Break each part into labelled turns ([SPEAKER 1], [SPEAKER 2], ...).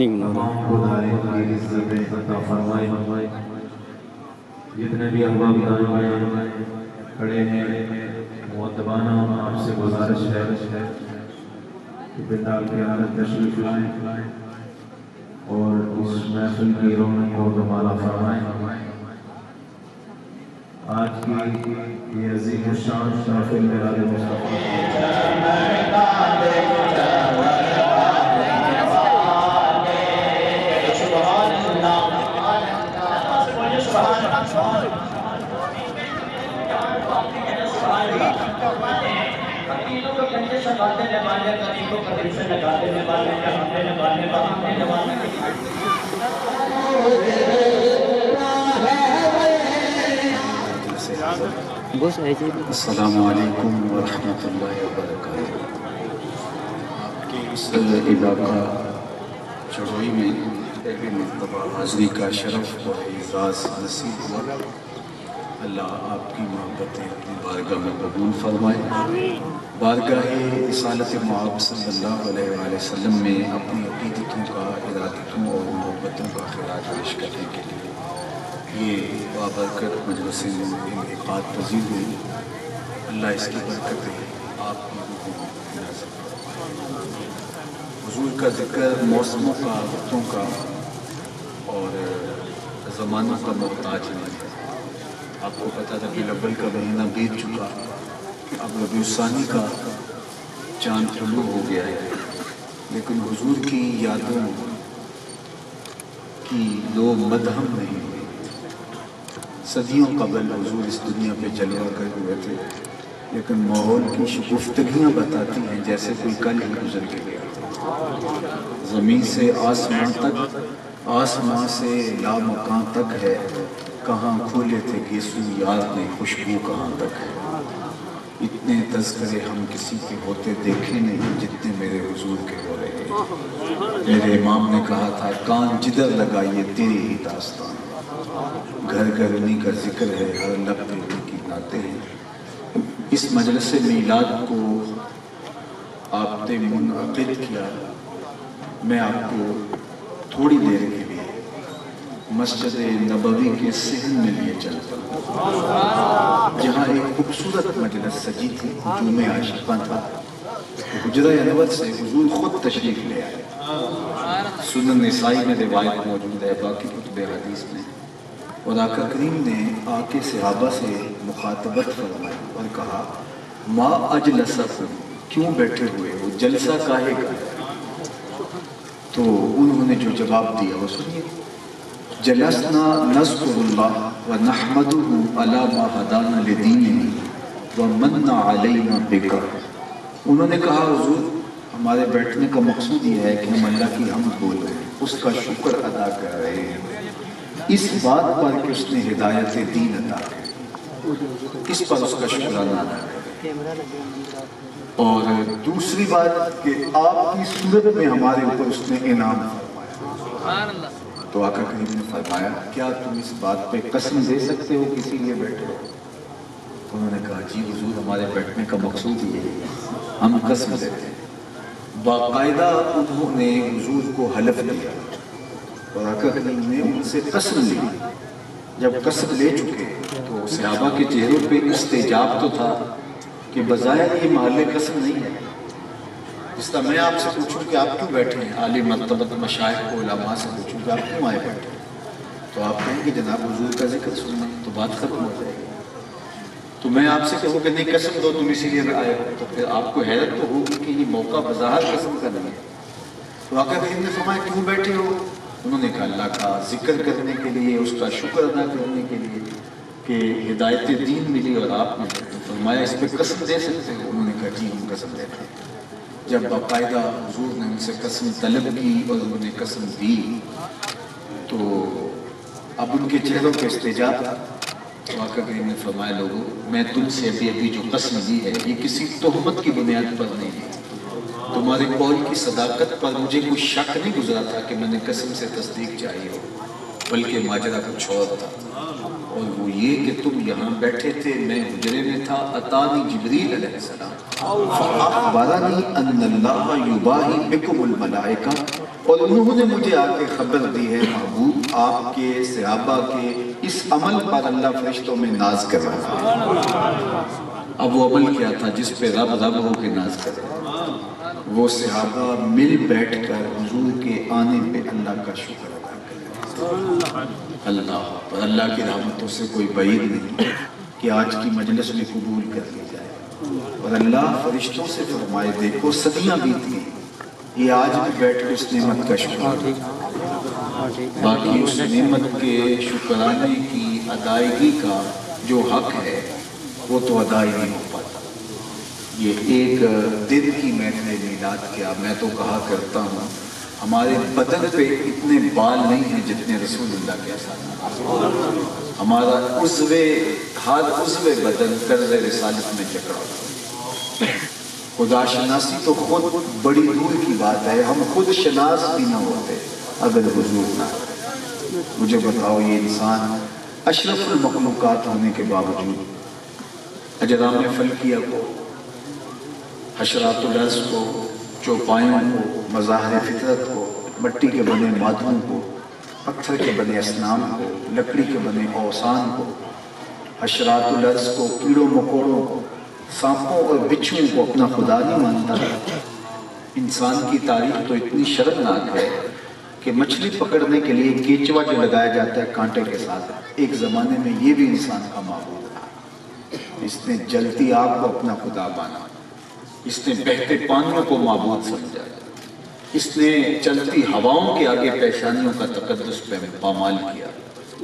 [SPEAKER 1] Running ہو
[SPEAKER 2] تمام گزاروں کی عزت عطا فرمائے. جتنے بھی احباب دائیں کھڑے ہیں مؤدبانہ آپ سے گزارش ہے کہ پنڈال کے اندر تشریف لائیں اور اس محفل کی رونق کو دوبارہ فرمائیں. آج کی یہ عظیم الشان محفل میلاد مصطفیٰ
[SPEAKER 3] السلام علیکم ورحمۃ اللہ وبرکاتہ. آپ کے اس علاقہ چڑوئی میں پہلی مرتبہ حاضری کا شرف و اعزاز نصیب ہوا. اللہ آپ کی محبتیں اپنی بارگاہ میں قبول فرمائے. بارگاہ رسالت مآب صلی اللہ علیہ وآلہ وسلم میں اپنی عقیدتوں کا ارادتوں اور محبتوں کا خراج پیش کرنے کے لیے یہ بابرکت مجلس انعقاد پذیر ہوئی. اللہ اس کی برکت دے. آپ کی روح نازل فرمائے. حضور کا ذکر موسموں کا وقتوں کا اور زمانوں کا محتاج نہیں ہے. آپ کو پتہ تھا کہ ربیع کا مہینہ بیت چکا، اب ربیع الثانی کا چاند طلوع ہو گیا ہے، لیکن حضور کی یادوں کی لو مدہم نہیں ہوئی. صدیوں قبل حضور اس دنیا پہ جلوہ کر ہوئے تھے، لیکن ماحول کی شگفتگیاں بتاتی ہیں جیسے کوئی کل ہی گزر کے گیا. زمین سے آسمان تک، آسمان سے لامکان تک ہے، کہاں کھولے تھے گیسو یاد نے خوشبو کہاں تک ہے. اتنے تذکرے ہم کسی کے ہوتے دیکھے نہیں جتنے میرے حضور کے ہو رہے ہیں. میرے امام نے کہا تھا کان جدھر لگائیے تیری ہی داستان. گھر گھر انہی کا ذکر ہے، ہر لب پہ ان کی نعتیں ہیں. اس مجلس میلاد کو آپ نے منعقد کیا. میں آپ کو تھوڑی دیر کے لیے مسجد نبوی کے صحن میں لیے چلتا ہوں، جہاں ایک خوبصورت مجلس سجی تھی. جمعہ عاشقاں تھا. حجرہ انور سے حضور خود تشریف لے آئے. سنن نسائی میں روایت موجود ہے، باقی کتب حدیث میں. اور آقا کریم نے آ کے صحابہ سے مخاطبت فرمائی اور کہا ما اجلسکم، کیوں بیٹھے ہوئے ہو، جلسہ کاہے کا ہے؟ تو انہوں نے جو جواب دیا وہ سنیے. جلسنا نذکر اللہ ونحمدہ علی ما ہدانا لدینہ ومن علینا بک. انہوں نے کہا حضور ہمارے بیٹھنے کا مقصود یہ ہے کہ ہم اللہ کی حمد بول رہے ہیں، اس کا شکر ادا کر رہے ہیں اس بات پر کہ اس نے ہدایت دین عطا کی، اس پر اس کا شکرانہ ادا کریں. اور دوسری بات کہ آپ کی صورت میں ہمارے اوپر اس نے انعام فرمایا. تو آقا کریم نے فرمایا کیا تم اس بات پہ قسم دے سکتے ہو کسی لیے بیٹھے ہو؟ انہوں نے کہا جی حضور ہمارے بیٹھنے کا مقصود یہ ہے، ہم قسم دیتے ہیں. باقاعدہ انہوں نے حضور کو حلف دیا اور آقا کریم نے ان سے قسم لی. جب قسم لے چکے تو صحابہ کے چہروں پہ استجاب تو تھا کہ بظاہر یہ محل قسم نہیں ہے. جس طرح میں آپ سے پوچھوں کہ آپ کیوں بیٹھے ہیں، عالی مرتبت مشائخ کو علماء سے پوچھوں کہ آپ کیوں آئے بیٹھے ہیں، تو آپ کہیں گے جناب حضور کا ذکر سننا، تو بات ختم ہو جائے گی. تو میں آپ سے کہوں کہ نہیں قسم دو تم اسی لیے آئے ہو، تو پھر آپ کو حیرت تو ہوگی کہ یہ موقع بظاہر قسم کا نہیں ہے. تو آقا کریم نے فرمایا کیوں بیٹھے ہو؟ انہوں نے کہا اللہ کا ذکر کرنے کے لیے، اس کا شکر ادا کرنے کے لیے کہ ہدایت دین ملی اور آپ نے فرمایا اس پہ قسم دے سکتے ہیں. انہوں نے کہا جی ہم قسم دیتے ہیں. جب باقاعدہ حضور نے ان سے قسم طلب کی اور انہوں نے قسم دی تو اب ان کے چہروں پہ استجاب تھا. تو آقا کریم نے فرمایا لوگوں میں تم سے ابھی جو قسم دی ہے یہ کسی تہمت کی بنیاد پر نہیں ہے. تمہارے قول کی صداقت پر مجھے کوئی شک نہیں گزرا تھا کہ میں نے قسم سے تصدیق چاہی ہو، بلکہ ماجرا کچھ اور تھا. اور وہ یہ کہ تم یہاں بیٹھے تھے، میں حجرے میں تھا، اتانی جبریل علیہ السلام فاخبرنی ان اللہ یباہی بکم الملائکہ اور انہوں نے مجھے آ کے خبر دی ہے محبوب آپ کے صحابہ کے اس عمل پر اللہ فرشتوں میں ناز کر رہا ہے۔ اب وہ عمل کیا تھا جس پہ رب رب ہو کے ناز کر رہا ہے؟ وہ صحابہ مل بیٹھ کر حضور کے آنے پہ اللہ کا شکر ادا کریں۔ اللہ پر اللہ کی رحمتوں سے کوئی بعید نہیں کہ آج کی مجلس میں قبول کر لی جائے، اور اللہ فرشتوں سے فرمائے دیکھو صدیاں بیت گئی، یہ آج بھی بیٹھ کے اس نعمت کا شکر، باقی اس نعمت کے شکرانے کی ادائیگی کا جو حق ہے وہ تو ادا ہی نہیں ہو پاتا۔ یہ ایک دن کی محفل میلاد کیا، میں تو کہا کرتا ہوں ہمارے بدن پہ اتنے بال نہیں ہیں جتنے رسول اللہ کے ساتھ، ہمارا ہر عضو بدن قرض رسالت میں جکڑا ہوتا ہے۔ خدا شناسی تو خود بڑی دور کی بات ہے، ہم خود شناس بھی نہ ہوتے اگر حضور نہ ہوتے۔ مجھے بتاؤ یہ انسان اشرف المخلوقات ہونے کے باوجود اجرام فلکیہ کو، حشرات الارض کو، چوپایوں کو، مظاہر فطرت کو، مٹی کے بنے مادوں کو، پتھر کے بنے اصنام کو، لکڑی کے بنے اوثان کو، حشرات الارض کو، کیڑوں مکوڑوں کو، سانپوں اور بچھوؤں کو اپنا خدا نہیں مانتا۔ انسان کی تاریخ تو اتنی شرمناک ہے کہ مچھلی پکڑنے کے لیے کیچوا جو لگایا جاتا ہے کانٹے کے ساتھ، ایک زمانے میں یہ بھی انسان کا معبود تھا۔ اس نے جلتی آگ کو اپنا خدا مانا، اس نے بہتے پانیوں کو معبود سمجھا، اس نے چلتی ہواؤں کے آگے پیشانیوں کا تقدس پامال کیا،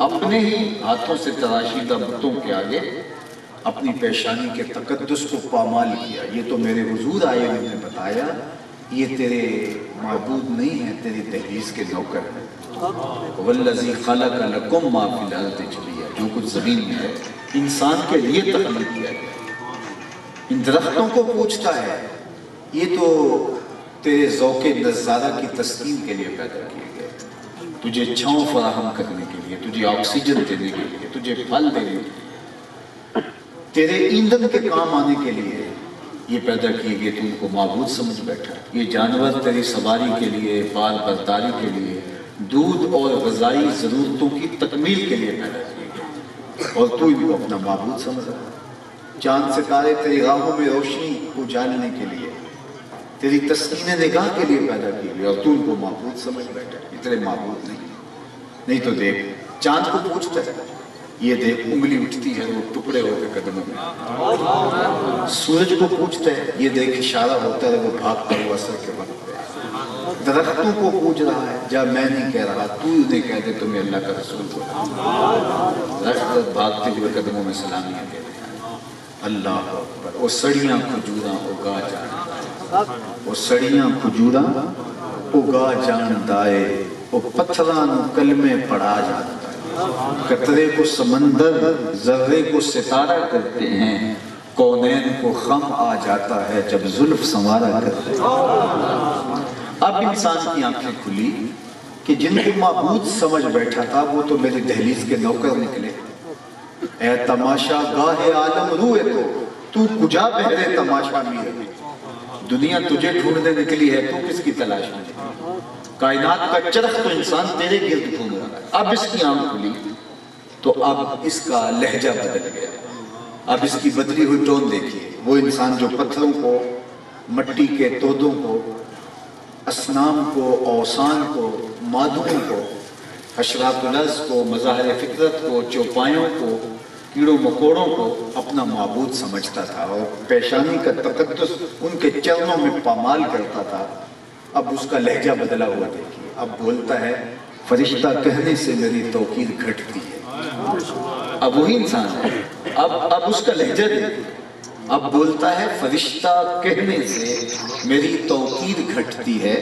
[SPEAKER 3] اپنے ہی ہاتھوں سے تراشیدہ بتوں کے آگے اپنی پیشانی کے تقدس کو پامال کیا۔ یہ تو میرے حضور آئے انہوں نے بتایا یہ تیرے معبود نہیں ہیں، تیری دہلیز کے نوکر ہیں۔ وَالَّذِي خَلَقَ لَكُمْ مَا فِي الْأَرْضِ جَمِيعًا، جو کچھ زمین میں ہے انسان کے لیے تخلیق کیا گیا۔ ان درختوں کو پوچھتا ہے یہ تو تیرے ذوق نظارہ کی تسکین کے لیے پیدا کیے گئے، تجھے چھاؤں فراہم کرنے کے لیے، تجھے آکسیجن دینے کے لیے، تجھے پھل دینے کے لیے، تیرے ایندھن کے کام آنے کے لیے یہ پیدا کیے گئے، تو ان کو معبود سمجھ بیٹھا۔ یہ جانور تیری سواری کے لیے، بال برداری کے لیے، دودھ اور غذائی ضرورتوں کی تکمیل کے لیے پیدا کیے گئے، اور تو ان کو اپنا معبود سمجھ رہا۔ چاند ستارے تیری راہوں میں روشنی اجالنے کے لیے، تیری تسکین نگاہ کے لیے پیدا کیے گئے، اور تو ان کو معبود سمجھ بیٹھا۔ یہ تیرے معبود نہیں تو دیکھ چاند کو پوچھتا ہے، یہ دیکھ انگلی اٹھتی ہے وہ ٹکڑے ہو کے قدموں میں۔ سورج کو پوچھتا ہے، یہ دیکھ اشارہ ہوتا ہے وہ بھاگتا ہوا سر کے وقت پہ۔ درختوں کو پوچھ رہا ہے، جا میں نہیں کہہ رہا تو انہیں کہہ دے تمہیں اللہ کا رسول کو۔ درخت بھاگتے ہوئے قدموں میں سلامیاں دے رہے ہیں۔ اللہ اکبر۔ وہ سڑیاں کھجوراں اگا جان، وہ سڑیاں کھجوراں اگا جان دائے، وہ پتھراں کلمے پڑھا جان، قطرے کو سمندر ذرے کو ستارہ کرتے ہیں، کونین کو خم آ جاتا ہے جب زلف سنوارا کرتے ہیں۔ اب انسان کی آنکھیں کھلی کہ جن کو معبود سمجھ بیٹھا تھا وہ تو میری دہلیز کے نوکر نکلے۔ اے تماشا گاہ عالم روئے تو کجا بہرے تماشا میرے، دنیا تجھے ڈھونڈنے نکلی ہے تو کس کی تلاش میں؟ کائنات کا چرخ تو انسان تیرے گرد گھوم رہا ہے۔ اب اس کی آنکھ کھلی تو اب اس کا لہجہ بدل گیا، اب اس کی بدلی ہوئی ٹون دیکھیے۔ وہ انسان جو پتھروں کو، مٹی کے تودوں کو، اصنام کو، اوثان کو، مادوں کو، حشرات الارض کو، مظاہر فطرت کو، چوپایوں کو، کیڑوں مکوڑوں کو اپنا معبود سمجھتا تھا اور پیشانی کا تقدس ان کے چرنوں میں پامال کرتا تھا، اب اس کا لہجہ بدلا ہوا دیکھیے۔ اب بولتا ہے فرشتہ کہنے سے میری توقیر گھٹتی ہے۔ اب وہی انسان ہے، اب اس کا لہجہ دیکھیے، اب بولتا ہے فرشتہ کہنے سے میری توقیر گھٹتی ہے،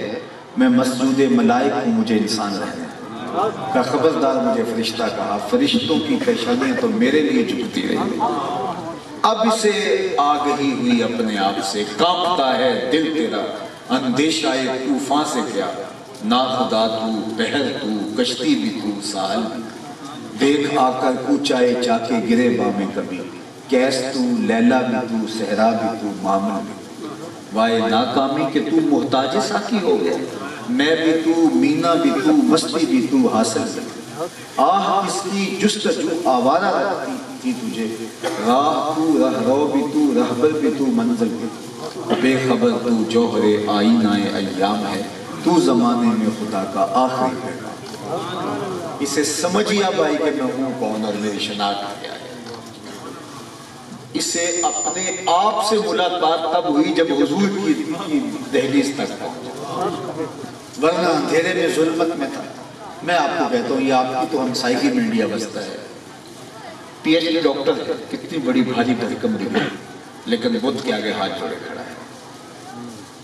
[SPEAKER 3] میں مسجود ملائک ہوں مجھے انسان رہنے کا خبردار مجھے فرشتہ کہا، فرشتوں کی پیشانیاں تو میرے لیے جھکتی رہی۔ اب اسے آگہی ہوئی اپنے آپ سے، کانپتا ہے دل تیرا اندیشہ طوفان سے کیا، ناخدا تو، بحر تو، کشتی بھی تو، ساحل بھی، دیکھ آ کر اونچائے جا کے گرے بامیں کبھی، کیس تو، لیلا بھی تو، صحرا بھی تو، مامن بھی تو، وائے ناکامی کہ تو محتاج ساکی ہو گیا، میں بھی تو مینا بھی تو مستی بھی تو حاصل بھی آہ کس کی جستجو آوارہ رکھتی تھی تجھے راہ تو رہرو بھی تو رہبر بھی تو منزل بھی بے خبر تو جوہر آئینہ ایام ہے تو زمانے میں خدا کا آخری پیغام اسے سمجھیا بھائی کہ میں ہوں کون اور میری شناخت کیا ہے اسے اپنے آپ سے ملاقات تب ہوئی جب حضور کی دہلیز تک پہنچا ورنہ اندھیرے میں ظلمت میں تھا میں آپ کو کہتا ہوں یہ آپ کی تو ہمسائیگی میں انڈیا بستا ہے پی ایچ ڈی ڈاکٹر ہے کتنی بڑی بھاری بھرکم ڈگری لیکن بدھ کے آگے ہاتھ جوڑے کھڑا ہے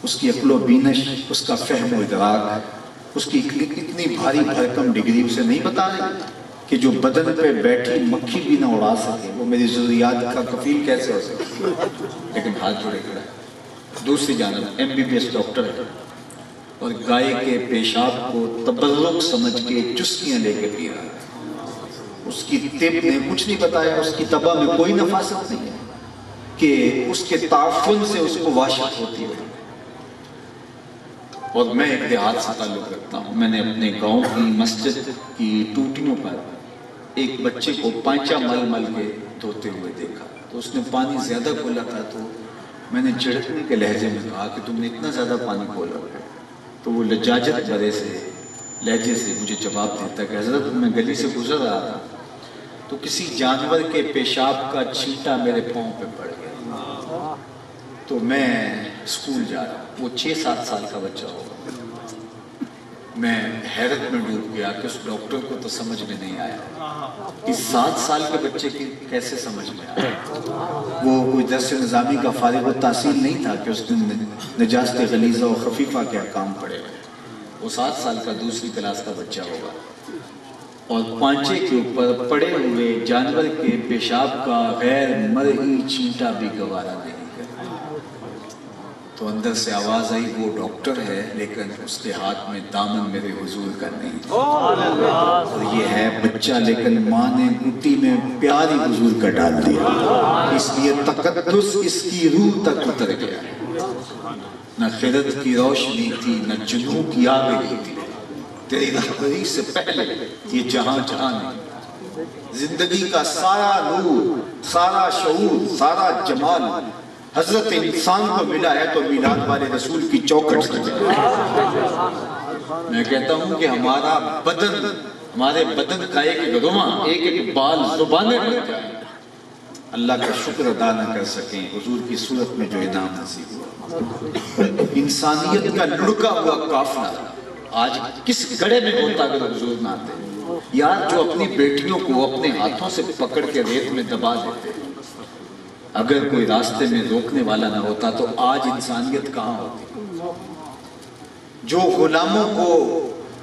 [SPEAKER 3] اس کی عقل و بینش اس کا فہم و ادراک اس کی اتنی بھاری بھرکم ڈگری اسے نہیں بتا رہی کہ جو بدن پہ بیٹھی مکھی بھی نہ اڑا سکے وہ میری ضروریات کا کفیل کیسے ہو سکے لیکن ہاتھ جوڑے کھڑا ہے دوسری جانب M B B S doctor ہے اور گائے کے پیشاب کو تبرک سمجھ کے چسکیاں لے کے پی رہا ہے اس کی طب نے کچھ نہیں بتایا اس کی طبع میں کوئی نفاست نہیں ہے کہ اس کے تعفن سے اس کو وحشت ہوتی ہے اور میں ایک دیہات سے تعلق رکھتا ہوں میں نے اپنے گاؤں کی مسجد کی ٹوٹیوں پر ایک بچے کو پانچا مل مل کے دھوتے ہوئے دیکھا تو اس نے پانی زیادہ کھولا تھا تو میں نے جھڑکنے کے لہجے میں کہا کہ تم نے اتنا زیادہ پانی کھولا تو وہ لجاجت بھرے سے لہجے سے مجھے جواب دیتا کہ حضرت میں گلی سے گزر رہا تھا تو کسی جانور کے پیشاب کا چھینٹا میرے پاؤں پہ پڑ گیا تو میں اسکول جا رہا ہوں وہ 6-7 سال کا بچہ ہوگا میں حیرت میں ڈوب گیا کہ اس ڈاکٹر کو تو سمجھ میں نہیں آیا اس 7 سال کے بچے کی کیسے سمجھ میں آیا وہ کوئی درس نظامی کا فارغ التحصیل نہیں تھا کہ اس نے نجاست غلیظہ و خفیفہ کے احکام پڑھے وہ 7 سال کا دوسری کلاس کا بچہ ہوگا اور پانچے کے اوپر پڑے ہوئے جانور کے پیشاب کا غیر مرئی چھینٹا بھی گوارا نہیں تو اندر سے آواز آئی وہ ڈاکٹر ہے لیکن اس کے ہاتھ میں دامن میرے حضور کا نہیں اور یہ ہے بچہ لیکن ماں نے گھٹی میں پیاری حضور کا ڈال دیا اس لیے تقدس اس کی روح تک اتر گیا نہ خرد کی روشنی تھی نہ جنوں کی آگے تھی تیری رہبری سے پہلے یہ جہاں جہاں نہیں زندگی کا سارا نور سارا شعور سارا جمال حضرت انسان کو ملا ہے تو میلاد والے رسول کی چوکھٹ سے ملا میں کہتا ہوں کہ ہمارا بدن ہمارے بدن کا ایک گروہ ایک ایک بال زبانیں بن جائیں اللہ کا شکر ادا نہ کر سکیں حضور کی صورت میں جو انعام نصیب ہوا انسانیت کا لڑکا ہوا قافلہ آج کس گڑے میں ہوتا اگر حضور نہ آتے یار جو اپنی بیٹیوں کو اپنے ہاتھوں سے پکڑ کے ریت میں دبا دیتے اگر کوئی راستے میں روکنے والا نہ ہوتا تو آج انسانیت کہاں ہوتی جو غلاموں کو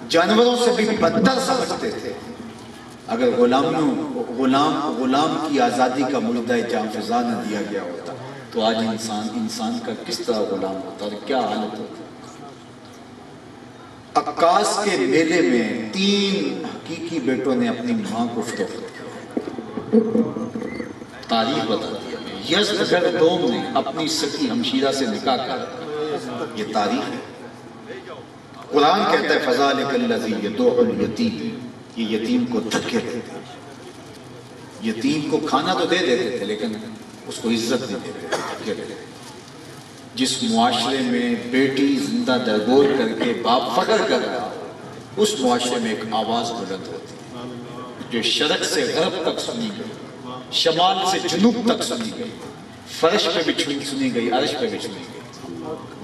[SPEAKER 3] جانوروں سے بھی بدتر سمجھتے تھے اگر غلام کی آزادی کا مردہ جاں فضا نہ دیا گیا ہوتا تو آج انسان کا کس طرح غلام ہوتا اور کیا حالت ہوتی عکاس کے میلے میں 3 حقیقی بیٹوں نے اپنی ماں کو فروخت کیا تاریخ بتا دیا یزدگر دوم نے اپنی سکی ہمشیرہ سے نکاح کر یہ تاریخ ہے قرآن کہتا ہے فَذَلِكَ الَّذِي يَدُعُ الْيَتِيمِ یہ یتیم کو دھکے دیتے یتیم کو کھانا تو دے دیتے تھے لیکن اس کو عزت نہیں دیتے دھکے دیتے جس معاشرے میں بیٹی زندہ درگور کر کے باپ فخر کر رہا اس معاشرے میں ایک آواز بلند ہوتی جو شرق سے غرب تک سنی گئی شمال سے جنوب تک سنی گئی فرش پہ بھی سنی گئی عرش پہ بھی سنی گئی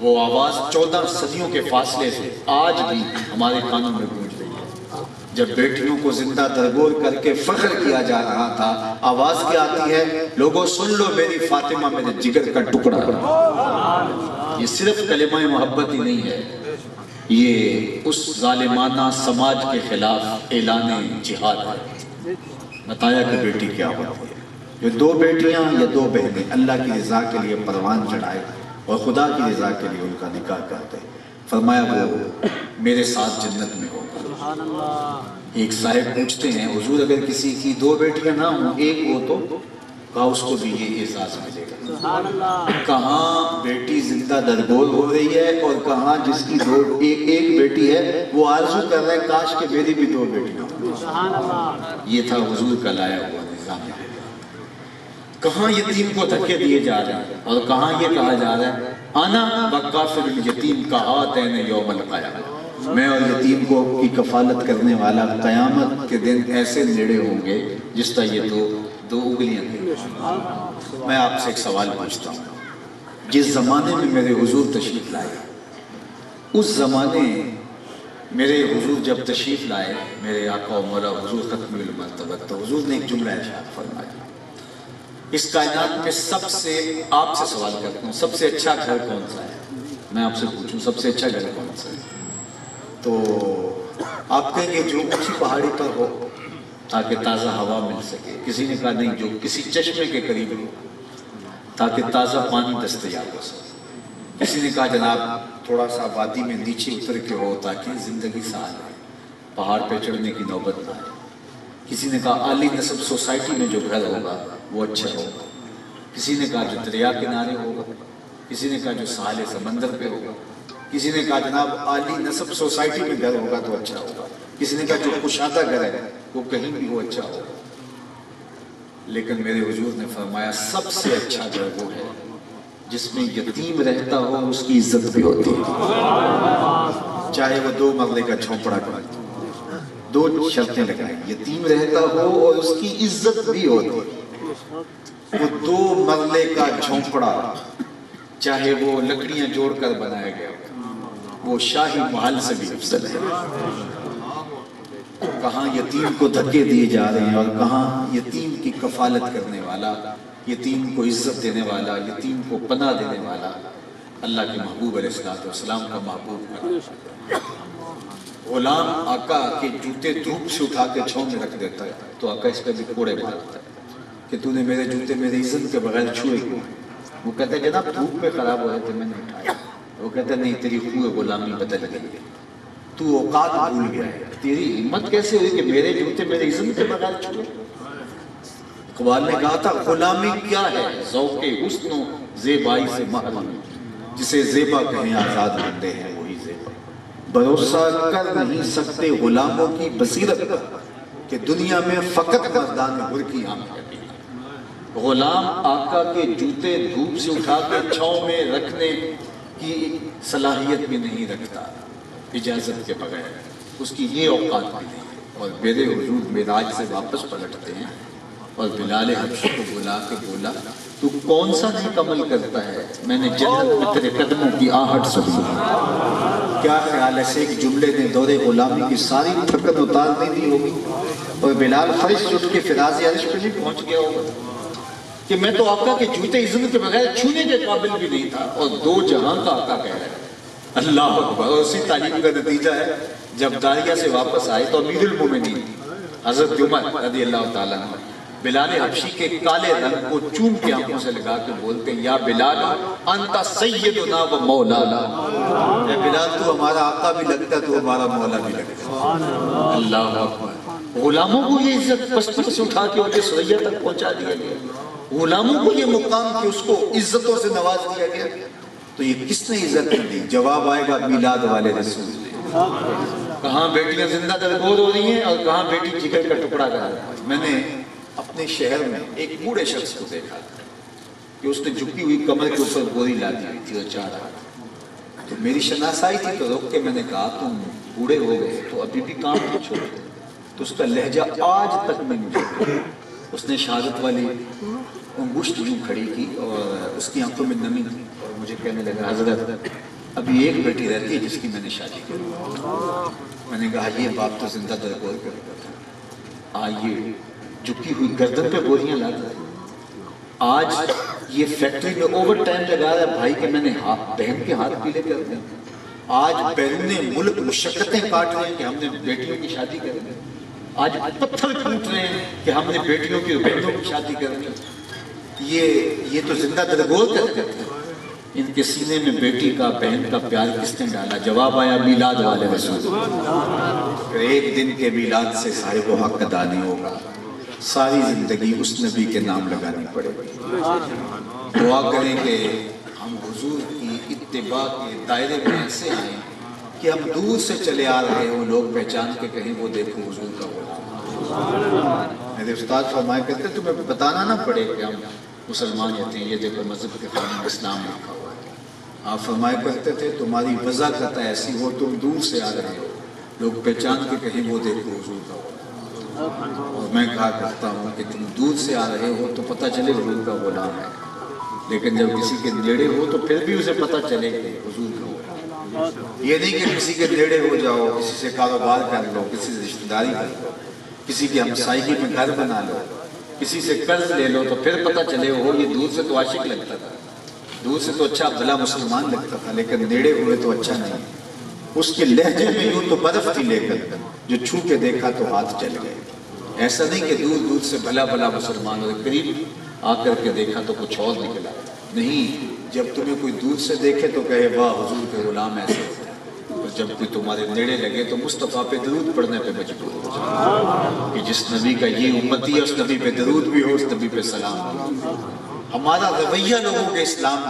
[SPEAKER 3] وہ آواز 14 صدیوں کے فاصلے سے آج بھی ہمارے کانوں میں گونج رہی ہے جب بیٹیوں کو زندہ درگور کر کے فخر کیا جا رہا تھا آواز کیا آتی ہے لوگوں سن لو میری فاطمہ میرے جگر کا ٹکڑا یہ صرف کلمہ محبت ہی نہیں ہے یہ اس ظالمانہ سماج کے خلاف اعلان جہاد ہے بتایا کہ بیٹی کیا ہوتی ہے جو 2 بیٹیاں یا 2 بہنیں اللہ کی رضا کے لیے پروان چڑھائے اور خدا کی رضا کے لیے ان کا نکاح کرتے فرمایا وہ میرے ساتھ جنت میں ہوگا ایک صاحب پوچھتے ہیں حضور اگر کسی کی 2 بیٹیاں نہ ہوں ایک ہو تو کہا اس کو بھی یہ احساس ملے گا۔ کہاں بیٹی زندہ درگور ہو رہی ہے اور کہاں جس کی ایک بیٹی ہے وہ آرزو کر رہا ہے کاش کہ میری بھی 2 بیٹیاں ہوں۔ یہ تھا حضور کا لایا ہوا نظام۔ کہاں یتیم کو دھکے دیے جا رہے ہیں اور کہاں یہ کہا جا رہا ہے انا وکافل الیتیم کہاتین یوم القیامہ، میں اور یتیم کو کی کفالت کرنے والا قیامت کے دن ایسے نیڑے ہوں گے جس طرح یہ دو انگلیاں تھیں۔ میں آپ سے ایک سوال پوچھتا ہوں، جس زمانے میں میرے حضور تشریف لائے، اس زمانے میرے حضور جب تشریف لائے، میرے آقا و مولا حضور ختم المرتبہ، تو حضور نے ایک جملہ ارشاد فرمایا، اس کائنات میں سب سے، آپ سے سوال کرتا ہوں، سب سے اچھا گھر کون سا ہے؟ میں آپ سے پوچھوں سب سے اچھا گھر کون سا ہے؟ تو آپ کہیں گے جو اونچی پہاڑی پر ہو تاکہ تازہ ہوا مل سکے۔ کسی نے کہا نہیں، جو کسی چشمے کے قریب ہو تاکہ تازہ پانی دستیاب ہو سکے۔ کسی نے کہا جناب تھوڑا سا وادی میں نیچے اتر کے ہو تاکہ زندگی سہل ہے، پہاڑ پہ چڑھنے کی نوبت نہ آئے۔ کسی نے کہا اعلی نسب سوسائٹی میں جو گھر ہوگا وہ اچھا ہوگا۔ کسی نے کہا جو دریا کنارے ہوگا، کسی نے کہا جو ساحل سمندر پہ ہوگا، کسی نے کہا جناب اعلی نسب سوسائٹی میں گھر ہوگا تو اچھا ہوگا، کسی نے کہا جو کشادہ گھر ہے وہ کہیں بھی وہ اچھا ہوگا۔ لیکن میرے حضور نے فرمایا سب سے اچھا گھر وہ ہے جس میں یتیم رہتا ہو، اس کی عزت بھی ہوتی ہے، چاہے وہ 2 مرلے کا جھونپڑا کرے۔ 2 شرطیں لگائیں، یتیم رہتا ہو اور اس کی عزت بھی ہوتی ہے۔ وہ 2 مرلے کا جھونپڑا چاہے وہ لکڑیاں جوڑ کر بنایا گیا وہ شاہی محل سے بھی افضل ہے۔ کہاں یتیم کو دھکے دیے جا رہے ہیں اور کہاں یتیم کی کفالت کرنے والا، یتیم کو عزت دینے والا، یتیم کو پناہ دینے والا اللہ کے محبوب علیہ السلام کا محبوب۔ غلام آقا کے جوتے دھوپ سے اٹھا کے چھاؤں میں رکھ دیتا ہے تو آقا اس پہ بھی کوڑے مارتا ہے کہ تو نے میرے جوتے میری عزت کے بغیر چھوئے کیوں؟ وہ کہتے ہیں جناب دھوپ میں خراب ہو رہے تھے میں نے اٹھایا۔ وہ کہتے ہیں نہیں، تیری خوہ غلامی بدل گئی، تو اوقات بھول گیا ہے، تیری ہمت کیسے ہوئی کہ میرے جوتے میری عزت کے بغیر چھوئے؟ اقبال نے کہا تھا غلامی کیا ہے ذوق حسن و زیبائی سے محروم، جسے زیبا کہیں آزاد بندے ہیں وہی زیبا۔ بھروسہ کر نہیں سکتے غلاموں کی بصیرت پر کہ دنیا میں فقط مردان حر کی آمد ہے۔ غلام آقا کے جوتے دھوپ سے اٹھا کے چھاؤں میں رکھنے کی صلاحیت بھی نہیں رکھتا اجازت کے بغیر، اس کی یہ اوقات بھی نہیں ہے۔ اور میرے حضور معراج سے واپس پلٹتے ہیں اور بلال حبشی کو بلا کے بولا تو کون سا نیک عمل کرتا ہے؟ میں نے جنت میں تیرے قدموں کی آہٹ سنی۔ کیا خیال ہے ایک جملے نے دور غلامی کی ساری تھکن اتار دی ہوگی اور بلال فرش اٹھ کے فراز عرش پہ نہیں پہنچ گیا ہوگا کہ میں تو آقا کے جوتے عزت کے بغیر چھونے کے قابل بھی نہیں تھا، اور 2 جہاں کا آقا کہہ رہا ہے۔ اللہ اکبر۔ اور اسی تعلیم کا نتیجہ ہے جب داریہ سے واپس آئے تو امیر المومنین حضرت عمر رضی اللہ تعالیٰ عنہ بلال حبشی کے کالے رنگ کو چوم کے آنکھوں سے لگا کے بولتے ہیں یا بلال انت سیدنا و مولانا، اے بلال تو ہمارا آقا بھی لگتا تو ہمارا مولا بھی لگتا۔ اللہ اکبر۔ غلاموں کو یہ عزت پستی سے اٹھا کے انہیں سریا تک پہنچا دیا گیا، غلاموں کو یہ مقام کہ اس کو عزتوں سے نواز دیا گیا، تو یہ کس نے عزت دی؟ جواب آئے گا میلاد والے رسول نے۔ کہاں بیٹیاں زندہ درگور ہو رہی ہیں اور کہاں بیٹی جگر کا ٹکڑا کر رہا ہے۔ میں نے اپنے شہر میں ایک بوڑھے شخص کو دیکھا کہ اس نے جھکی ہوئی کمر کے اوپر بوری لا دی ہوئی تھی اور چاہ رہا تو میری شناسائی تھی تو روک کے میں نے کہا تم بوڑھے ہو گئے تو ابھی بھی کام نہیں چھوڑتے؟ تو اس کا لہجہ آج تک میں مجھے، اس نے شہادت والی انگشت یوں کھڑی کی اور اس کی آنکھوں میں نمی تھی اور مجھے کہنے لگا حضرت ابھی ایک بیٹی رہتی ہے جس کی میں نے شادی کی۔ میں نے کہا یہ باپ تو زندہ درگور کرتا تھا، آئیے جھکی ہوئی گردن پہ بوریاں لاتا ہے، آج یہ فیکٹری میں اوور ٹائم لگا رہا ہے بھائی کہ میں نے بہن کے ہاتھ پیلے کر دیں، آج بیرون ملک مشقتیں کاٹ رہے ہیں کہ ہم نے بیٹیوں کی شادی کرنی، آج پتھر ٹوٹ رہے ہیں کہ ہم نے بیٹیوں کی بہنوں کی شادی کرنی۔ یہ تو زندہ درگور کرتے تھے۔ ان کے سینے میں بیٹی کا بہن کا پیار کس نے ڈالا؟ جواب آیا میلاد والے رسول۔ ایک دن کے میلاد سے صاحب و حق ادا نہیں ہوگا، ساری زندگی اس نبی کے نام لگانی پڑے گی۔ دعا کریں کہ ہم حضور کی اتباع کے دائرے میں ایسے آئیں کہ ہم دور سے چلے آ رہے ہوں، لوگ پہچان کے کہیں وہ دیکھو حضور کا غلام۔ میرے استاد فرمایا کرتے تمہیں بتانا نہ پڑے کہ ہم مسلمان ہوتے ہیں، یہ دیکھو مذہب کے خانے میں اسلام لکھا ہوا ہے۔ آپ فرمایا کرتے تھے تمہاری وضاحت ایسی ہو تم دور سے آ رہے ہو، لوگ پہچان کے کہیں وہ دیکھو حضور کا غلام۔ اور میں کہا کرتا ہوں کہ تم دور سے آ رہے ہو تو پتہ چلے حضور کا غلام ہے، لیکن جب کسی کے نیڑے ہو تو پھر بھی اسے پتہ چلے کہ حضور کا غلام۔ یہ نہیں کہ کسی کے نیڑے ہو جاؤ، کسی سے کاروبار کر لو، کسی سے رشتہ داری کر لو، کسی کی ہمسائیگی میں گھر بنا لو، کسی سے قرض لے لو تو پھر پتہ چلے ہو یہ دور سے تو عاشق لگتا تھا، دور سے تو اچھا بھلا مسلمان لگتا تھا، لیکن نیڑے ہوئے تو اچھا نہیں۔ اس کے لہجے میں یوں تو برف تھی، لیکن جو چھو کے دیکھا تو ہاتھ جل گئے۔ ایسا نہیں کہ دور دور سے بھلا بھلا مسلمان اور قریب آ کر کے دیکھا تو کچھ اور نکلا، نہیں، جب تمہیں کوئی دور سے دیکھے تو کہے واہ حضور کے غلام ایسے ہوتے ہیں، اور جب کوئی تمہارے نیڑے لگے تو مصطفیٰ پہ درود پڑھنے پہ مجبور ہو جائے کہ جس نبی کا یہ امتی ہے اس نبی پہ درود بھی ہو، اس نبی پہ سلام ہو، ہمارا رویہ لوگوں کے اسلام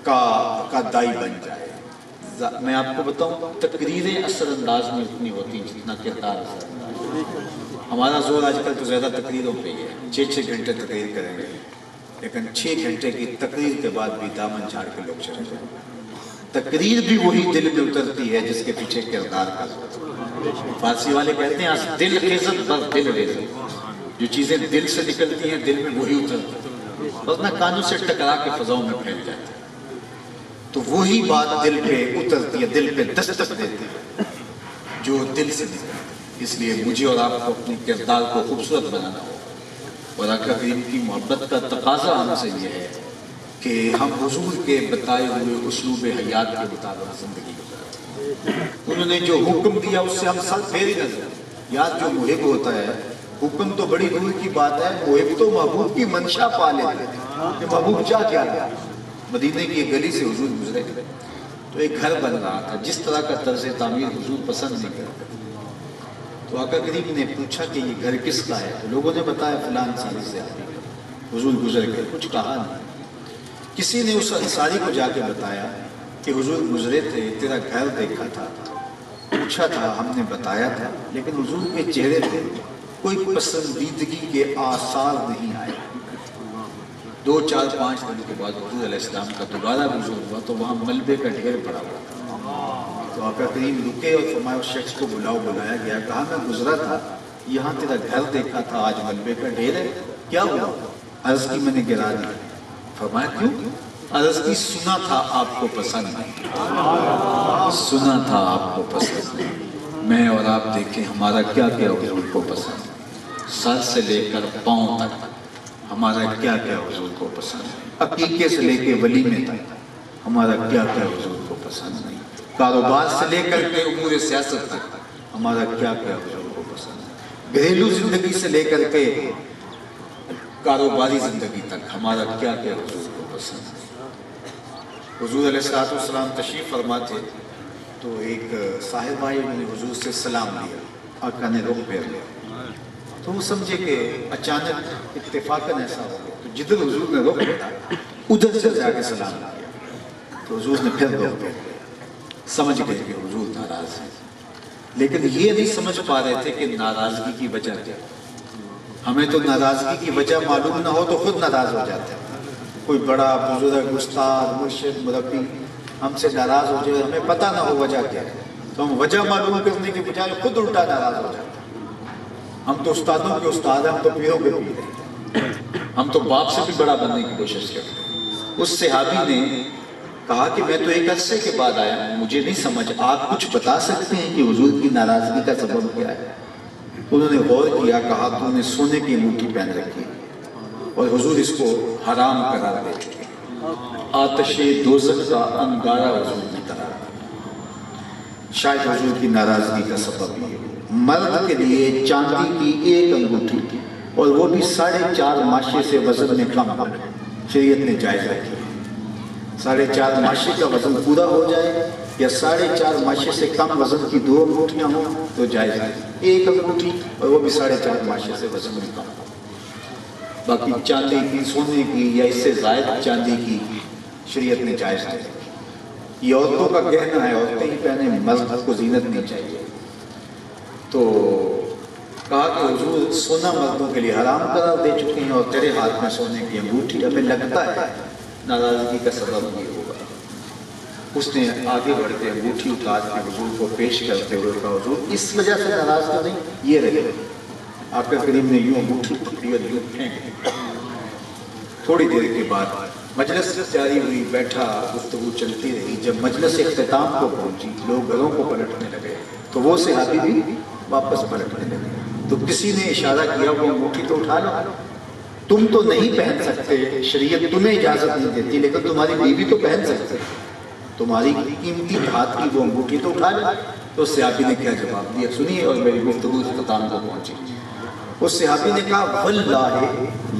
[SPEAKER 3] کا دائی بن جائے۔ میں آپ کو بتاؤں تقریریں اثر انداز میں اتنی ہوتی ہیں جتنا کردار اثر انداز۔ ہمارا زور آج کل تو زیادہ تقریروں پہ ہی ہے، 6 گھنٹے تقریر کریں گے، لیکن 6 گھنٹے کی تقریر کے بعد بھی دامن جھاڑ کے لوگ چلے جائیں۔ تقریر بھی وہی دل میں اترتی ہے جس کے پیچھے کردار کا ضرورت۔ فارسی والے کہتے ہیں دل خیزت بر دل ریزت، جو چیزیں دل سے نکلتی ہیں دل میں وہی اترتی ہیں، ورنہ کانوں سے ٹکرا کے فضاؤں میں پھیل جاتی ہے۔ تو وہی بات دل پہ اترتی ہے، دل پہ دستک دیتی ہے جو دل سے نکلتی ہے۔ اس لیے مجھے اور آپ کو اپنے کردار کو خوبصورت بنانا ہو، اور آقا کریم کی محبت کا تقاضا ہم سے یہ ہے کہ ہم حضور کے بتائے ہوئے اسلوب حیات کے مطابق زندگی گزاریں۔ انہوں نے جو حکم دیا اس سے ہم سب پھیر ہی نہ جائیں۔ یاد جو محب ہوتا ہے، حکم تو بڑی دور کی بات ہے، محب تو محبوب کی منشا پا لیتے ہیں کہ محبوب چاہ کیا ہے۔ مدینے کی ایک گلی سے حضور گزرے تو ایک گھر بن رہا تھا، جس طرح کا طرز تعمیر حضور پسند نہیں کرتے، تو آقا کریم نے پوچھا کہ یہ گھر کس کا ہے؟ تو لوگوں نے بتایا فلاں انصاری سے آدمی کا۔ حضور گزر گئے، کچھ کہا نہیں۔ کسی نے اس انصاری کو جا کے بتایا کہ حضور گزرے تھے، تیرا گھر دیکھا تھا، پوچھا تھا، ہم نے بتایا تھا، لیکن حضور کے چہرے پہ کوئی پسندیدگی کے آثار نہیں آئے۔ 2 4 5 دن کے بعد حضور علیہ السلام کا دوبارہ گزر ہوا تو وہاں ملبے کا ڈھیر پڑا ہوا تھا۔ تو آقا کریم رکے اور فرمایا اس شخص کو بلایا گیا، کہا میں گزرا تھا، یہاں تیرا گھر دیکھا تھا، آج ملبے کا ڈھیر ہے، کیا ہوا؟ عرض کی میں نے گرا دی۔ فرمایا کیوں؟ عرض کی سنا تھا آپ کو پسند نہیں، سنا تھا آپ کو پسند نہیں، میں اور آپ دیکھیں ہمارا کیا کیا حضور کو پسند ہے، سر سے لے کر پاؤں تک ہمارا کیا کیا حضور کو پسند ہے، عقیقے سے لے کے ولیمے تک ہمارا کیا کیا حضور کو پسند نہیں، کاروبار سے لے کر کے امور سیاست تک ہمارا کیا کیا حضور کو پسند ہے، گھریلو زندگی سے لے کر کے کاروباری زندگی تک ہمارا کیا کیا حضور کو پسند ہے۔ حضور علیہ السلام تشریف فرما تھے تو ایک صاحب آئے، انہوں نے حضور سے سلام لیا، آقا نے رخ پھیر لیا، تو وہ سمجھے کہ اچانک اتفاقاً ایسا ہو گیا، تو جدھر حضور نے رخ پھیرا ادھر سے جا کے سلام کیا، تو حضور نے پھر رخ پھیر لیا، سمجھ گئے کہ حضور ناراض ہیں، لیکن یہ نہیں سمجھ پا رہے تھے کہ ناراضگی کی وجہ کیا۔ ہمیں تو ناراضگی کی وجہ معلوم نہ ہو تو خود ناراض ہو جاتے ہیں، کوئی بڑا بزرگ استاد مرشد مربی ہم سے ناراض ہو جائے، ہمیں پتہ نہ ہو وجہ کیا ہے تو ہم وجہ معلوم کرنے کے بجائے خود الٹا ناراض ہو جاتے ہیں۔ ہم تو استادوں کے استاد ہیں، ہم تو پیروں کے پیر ہیں، ہم تو باپ سے بھی بڑا بننے کی کوشش کرتے ہیں۔ اس صحابی نے کہا کہ میں تو ایک عرصے کے بعد آیا ہوں، مجھے نہیں سمجھ، آپ کچھ بتا سکتے ہیں کہ حضور کی ناراضگی کا سبب کیا ہے؟ انہوں نے غور کیا، کہا تو نے سونے کی انگوٹھی پہن رکھی اور حضور اس کو حرام قرار دے چکے، آتش دوزخ کا انگارہ حضور نے قرار دیا، شاید حضور کی ناراضگی کا سبب یہ۔ مرد کے لیے چاندی کی ایک انگوٹھی اور وہ بھی 4.5 ماشے سے وزن میں کم شریعت نے جائز رکھی، 4.5 ماشے کا وزن پورا ہو جائے یا 4.5 ماشے سے کم وزن کی 2 انگوٹھیاں ہوں تو جائز ہے، 1 انگوٹھی اور وہ بھی 4.5 ماشے سے وزن میں کم. باقی چاندی کی، سونے کی یا اس سے زائد چاندی کی شریعت نے جائز ہے. یہ عورتوں کا کہنا ہے، عورتیں ہی پہنے، مرد کو زینت نہیں چاہیے. تو کہا کہ حضور سونا مردوں کے لیے حرام قرار دے چکے ہیں اور تیرے ہاتھ میں سونے کی انگوٹھی، ہمیں لگتا ہے ناراضگی کا سبب یہ ہوگا. اس نے آگے بڑھ کے انگوٹھی اتار کے حضور کو پیش کرتے ہوئے کہا حضور اس وجہ سے ناراض تو نہیں، یہ رہے. آقا کریم نے یوں انگوٹھی پکڑی اور یوں پھینک. تھوڑی دیر کے بعد مجلس جاری ہوئی، بیٹھا، گفتگو چلتی رہی. جب مجلس اختتام کو پہنچی، لوگ گھروں کو پلٹنے لگے تو وہ صحابی بھی واپس پلٹنے لگے. تو کسی نے اشارہ کیا وہ انگوٹھی تو اٹھا لو، تم تو نہیں پہن سکتے، شریعت تمہیں اجازت نہیں دیتی، لیکن تمہاری بیوی تو پہن سکتے، تمہاری قیمتی ہاتھ کی وہ انگوٹھی تو اٹھا لو. تو صحابی نے کیا جواب دیا سنیے، اور میری گفتگو اختتام کو پہنچی. اس صحابی نے کہا واللہ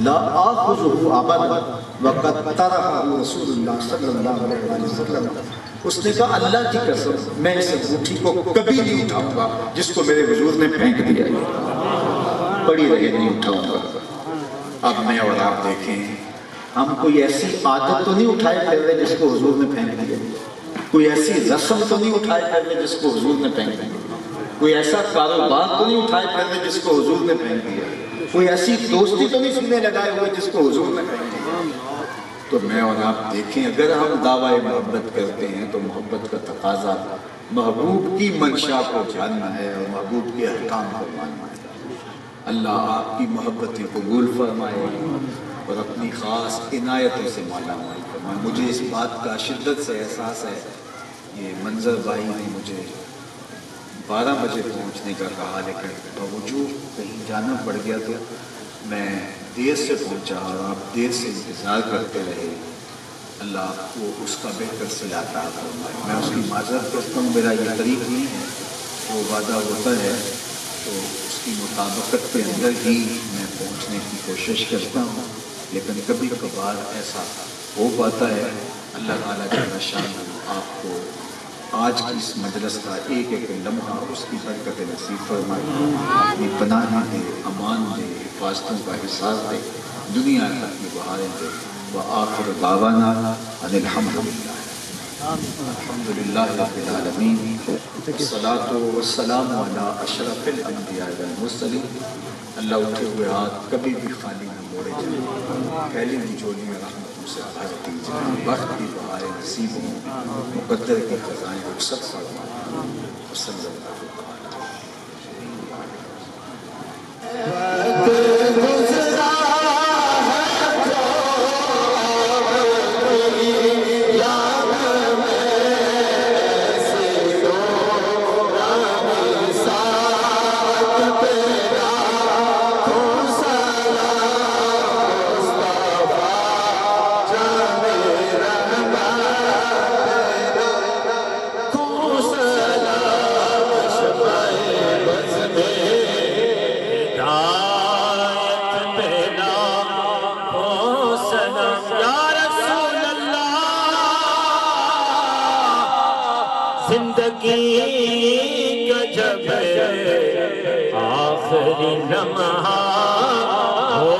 [SPEAKER 3] لا آخذہ ابدا وقد ترکہ رسول اللہ صلی اللہ علیہ وسلم. اس نے کہا اللہ کی قسم میں اس انگوٹھی کو کبھی نہیں اٹھاؤں گا جس کو میرے حضور نے پھینک دیا، پڑی رہے نہیں اٹھاؤں گا. اب میں اور آپ دیکھیں، ہم کوئی ایسی عادت تو نہیں اٹھائے پھر رہے جس کو حضور نے پھینک دیا، کوئی ایسی رسم تو نہیں اٹھائے پھر رہے جس کو حضور نے پھینک دیا، کوئی ایسا کاروبار تو نہیں اٹھائے پھر رہے جس کو حضور نے پھینک دیا، کوئی ایسی دوستی تو نہیں سینے لگائے ہوئے جس کو حضور نے پھینک دیا. تو میں اور آپ دیکھیں، اگر ہم دعویٰ محبت کرتے ہیں تو محبت کا تقاضا محبوب کی منشا کو جاننا ہے اور محبوب کے احکام کو ماننا ہے. اللہ آپ کی محبتیں قبول فرمائے اور اپنی خاص عنایتوں سے مالا مال فرمائے. مجھے اس بات کا شدت سے احساس ہے، یہ منظر بھائی نے مجھے 12 بجے پہنچنے کا کہا، لیکن باوجود کہیں جانا پڑ گیا تو میں دیر سے پہنچا اور آپ دیر سے انتظار کرتے رہے. اللہ وہ اس کا بہتر صلہ عطا فرمائے. میں اس کی معذرت کرتا ہوں، میرا یہ طریق نہیں ہے، وہ وعدہ ہوتا ہے تو اس کی مطابقت کے اندر ہی میں پہنچنے کی کوشش کرتا ہوں، لیکن کبھی کبھار ایسا ہو پاتا ہے. اللہ تعالیٰ جل شانہ آپ کو آج کی اس مجلس کا ایک ایک لمحہ اس کی برکت نصیب فرمائے، اپنی پناہ دے، امان دے، حفاظتوں کا احساس دے، دنیا تک کی بہاریں دے. وآخر دعوانا ان الحمدللہ رب العالمین، والصلاة والسلام علی اشرف الانبیاء والمرسلین. اللہ اٹھے ہوئے ہاتھ کبھی بھی خالی نہ موڑے جائیں، پہلی جھولی میں رحمتوں سے بھر دی جائیں، وقت کی بہاریں نصیب ہوں، مقدر کی خزائیں رخصت فرمائیں. صلی اللہ علیہ
[SPEAKER 1] زندگی کا جب آخری لمحہ ہو،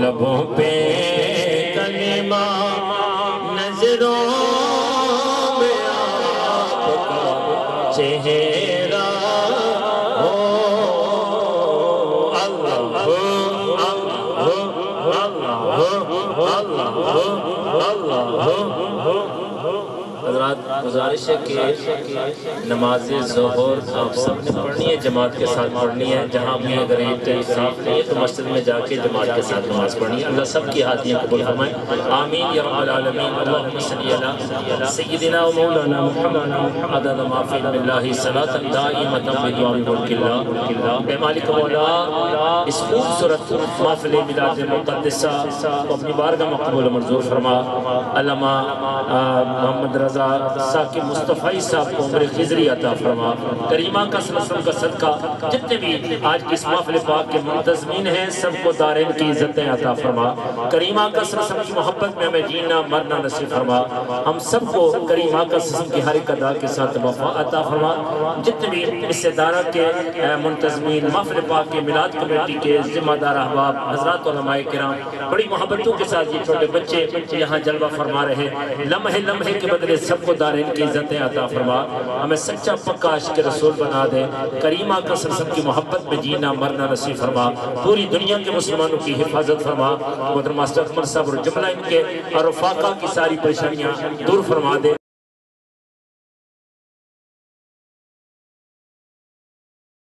[SPEAKER 1] لبوں پہ کلمہ، نظروں میں آپ کا چہرہ ہو. اللہ حضرات، گزارش ہے کہ نماز ظہر آپ سب نے پڑھنی ہے، جماعت کے ساتھ پڑھنی ہے. جہاں بھی اگر ایک صاف نہیں ہے تو مسجد میں جا کے جماعت کے ساتھ نماز پڑھنی ہے. اللہ سب کی حاجیاں قبول فرمائے، آمین یا رب العالمین. اللہم صلی علی سیدنا و مولانا محمد عدد ما فی علم اللہ صلاۃ دائمۃ بدوام ملک اللہ. اے مالک مولا، اس خوبصورت محفل میلاد مقدسہ کو اپنی بارگاہ مقبول و منظور فرما. علامہ محمد رضا تاکہ مصطفی صاحب کو عمر خضری عطا فرما۔ کریمہ کا صلی اللہ علیہ وسلم کا صدقہ جتنے بھی آج کی اس محفل پاک کے منتظمین ہیں سب کو دارین کی عزتیں عطا فرما۔ کریمہ کا صلی اللہ علیہ وسلم کی محبت میں ہمیں جینا مرنا نصیب فرما۔ ہم سب کو کریمہ کا صلی اللہ علیہ وسلم کی ہر ایک ادا کے ساتھ وفا عطا فرما۔ جتنے بھی اس ادارہ کے منتظمین محفل پاک کے میلاد کمیٹی کے ذمہ دار احباب حضرات علماء کرام بڑی محبتوں کے ساتھ یہ چھوٹے بچے یہاں جلوہ فرما رہے لمحے لمحے کے بدلے سب کو دارین کی عزتیں عطا فرما۔ ہمیں سچا پکا عاشق رسول بنا دے۔ کریمہ کا صلی اللہ علیہ وسلم کی محبت میں جینا مرنا نصیب فرما۔ پوری دنیا کے مسلمانوں کی حفاظت فرما۔ محترم ماسٹر اکمل صاحب اور جملہ ان کے اور رفاقہ کی ساری پریشانیاں دور فرما دے۔